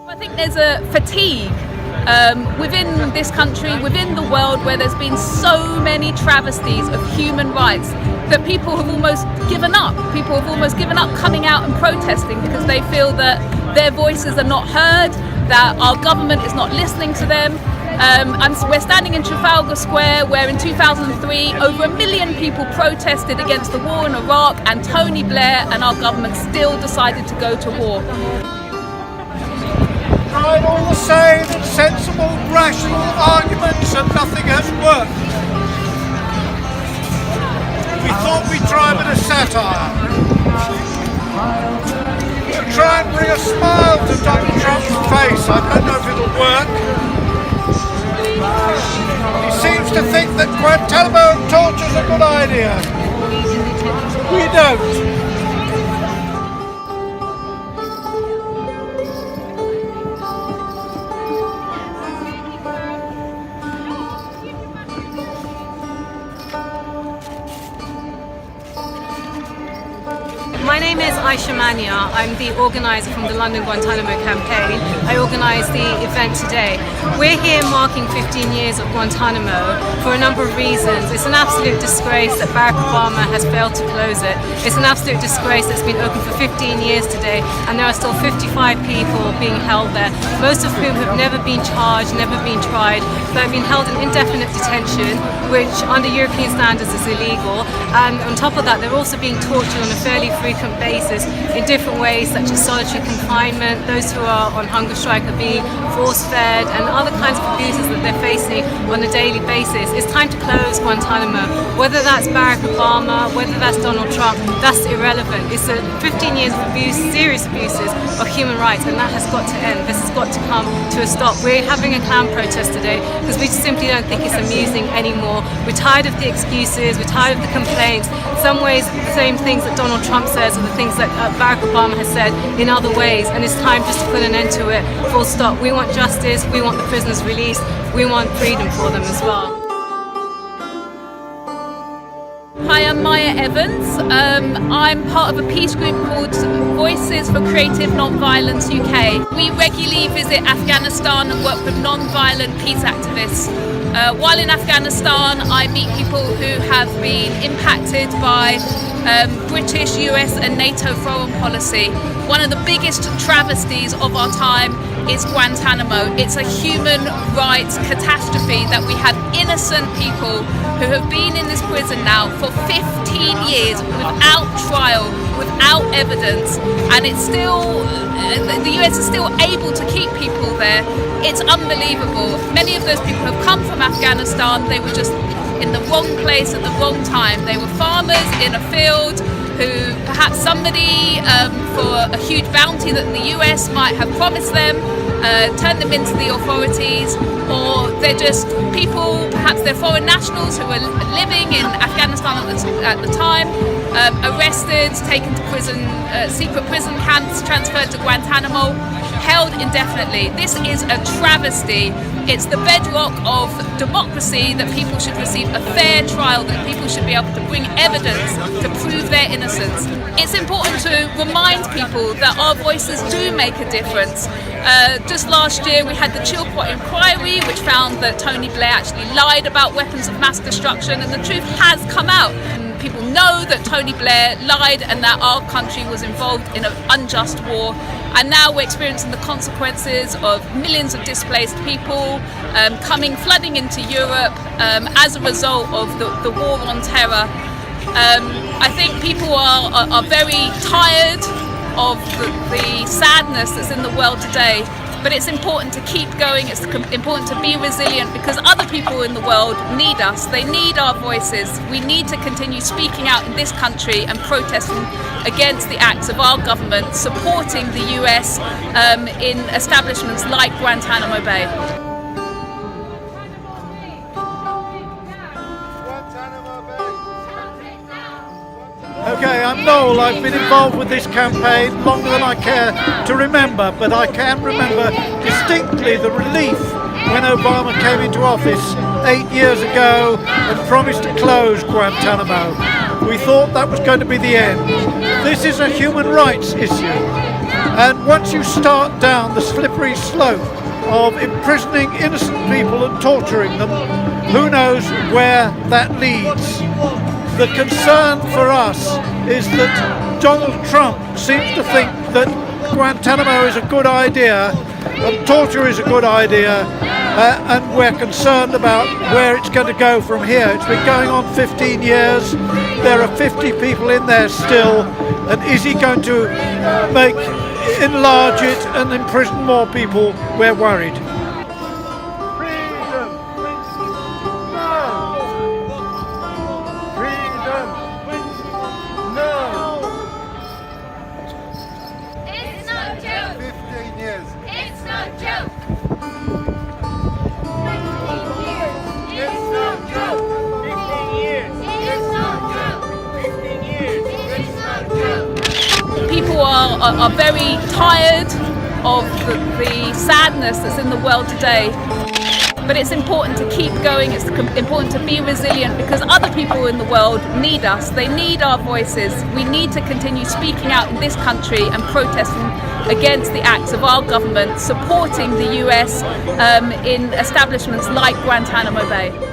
I think there's a fatigue within this country, within the world, where there's been so many travesties of human rights that people have almost given up. People have almost given up coming out and protesting because they feel that their voices are not heard, that our government is not listening to them. We're standing in Trafalgar Square, where in 2003 over 1 million people protested against the war in Iraq, and Tony Blair and our government still decided to go to war. Tried all the sane and sensible, rational arguments, and nothing has worked. We thought we'd try a bit of satire. To try and bring a smile to Donald Trump's face. I don't know if it'll work. He seems to think that Guantanamo torture's a good idea. We don't. My name is Aisha Maniar. I'm the organiser from the London Guantánamo Campaign. I organised the event today. We're here marking 15 years of Guantanamo for a number of reasons. It's an absolute disgrace that Barack Obama has failed to close it. It's an absolute disgrace that it's been open for 15 years today, and there are still 55 people being held there, most of whom have never been charged, never been tried, but have been held in indefinite detention, which under European standards is illegal. And on top of that, they're also being tortured on a fairly frequent basis in different ways, such as solitary confinement. Those who are on hunger strike are being force-fed, and other kinds of abuses that they're facing on a daily basis. It's time to close Guantanamo. Whether that's Barack Obama, whether that's Donald Trump, that's irrelevant. It's 15 years of abuse, serious abuses of human rights, and that has got to end. This has got to come to a stop. We're having a clown protest today because we simply don't think it's amusing anymore. We're tired of the excuses, we're tired of the complaints. In some ways, the same things that Donald Trump says are the things that Barack Obama has said in other ways, and it's time just to put an end to it, full stop. We want justice, we want the prisoners released, we want freedom for them as well. Hi, I'm Maya Evans. I'm part of a peace group called Voices for Creative Non-Violence UK. We regularly visit Afghanistan and work with non-violent peace activists. While in Afghanistan, I meet people who have been impacted by British, US and NATO foreign policy. One of the biggest travesties of our time is Guantanamo. It's a human rights catastrophe that we have innocent people who have been in this prison now for 15 years without trial, without evidence, and it's still, the US is still able to keep people there. It's unbelievable. Many of those people have come from Afghanistan. They were just in the wrong place at the wrong time. They were farmers in a field who perhaps somebody for a huge bounty that the US might have promised them turned them into the authorities, or they're just people, perhaps they're foreign nationals who were living in Afghanistan at the time, arrested, taken to prison, secret prison camps, transferred to Guantanamo, held indefinitely. This is a travesty. It's the bedrock of democracy that people should receive a fair trial, that people should be able to bring evidence to prove their innocence. It's important to remind people that our voices do make a difference. Just last year we had the Chilcot inquiry, which found that Tony Blair actually lied about weapons of mass destruction, and the truth has come out. People know that Tony Blair lied and that our country was involved in an unjust war, and now we're experiencing the consequences of millions of displaced people flooding into Europe as a result of the war on terror. I think people are very tired of the sadness that's in the world today. But it's important to keep going, it's important to be resilient, because other people in the world need us, they need our voices. We need to continue speaking out in this country and protesting against the acts of our government, supporting the US in establishments like Guantanamo Bay. Okay, I'm Noel. I've been involved with this campaign longer than I care to remember, but I can remember distinctly the relief when Obama came into office 8 years ago and promised to close Guantanamo. We thought that was going to be the end. This is a human rights issue, And once you start down the slippery slope of imprisoning innocent people and torturing them, who knows where that leads. The concern for us is that Donald Trump seems to think that Guantanamo is a good idea and torture is a good idea, and we're concerned about where it's going to go from here. It's been going on 15 years, there are 50 people in there still, and is he going to enlarge it and imprison more people? We're worried. People are very tired of the sadness that's in the world today. But it's important to keep going, it's important to be resilient, because other people in the world need us, they need our voices. We need to continue speaking out in this country and protesting against the acts of our government, supporting the US in establishments like Guantanamo Bay.